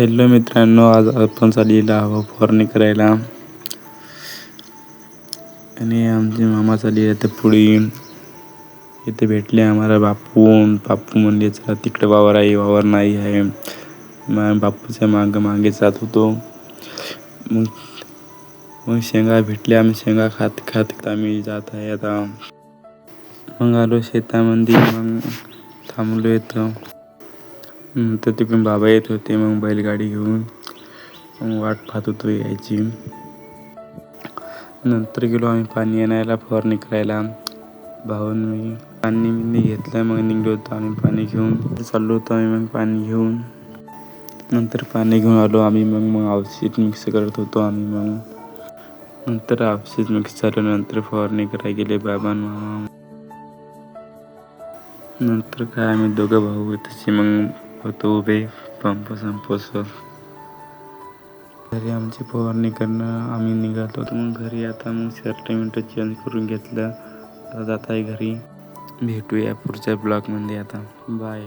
Hello मित्रांनो, आज आपण चाललेला हवा फवारणी करायला आणि आमचे मामा चालले तर पुढे इथे भेटले आम्हाला बापू म्हणले चला तिकडे वावर आहे, वावर नाही आहे. मग बापूच्या मागे जात होतो. मग शेंगा भेटल्या, आम्ही शेंगा खात आम्ही जात आहे आता. मग आलो शेतामध्ये, मग थांबलो इथं. तर तिकडून बाबा येत होते, मग बैलगाडी घेऊन मग वाट पाहत होतो यायची. नंतर गेलो आम्ही पाणी आणायला, फवारणी करायला. भाऊन मी पाणी घेतलं, मग निघलो होतो आम्ही पाणी घेऊन. चाललो होतो आम्ही मग पाणी घेऊन. नंतर पाणी घेऊन आलो आम्ही. मग औषध मिक्स करत होतो आम्ही. मग नंतर औषध मिक्स झाल्यानंतर फवारणी करायला गेले बाबा मामा. नंतर काय आम्ही दोघं भाऊ तसे मग होतो उभे पंप संपोसवर. घरी आमची फवारणी करणं आम्ही निघालो होतो. मग घरी आता मग शर्ट चेंज करून घेतलं. आता जात आहे घरी. भेटूया पुढच्या ब्लॉगमध्ये आता. बाय.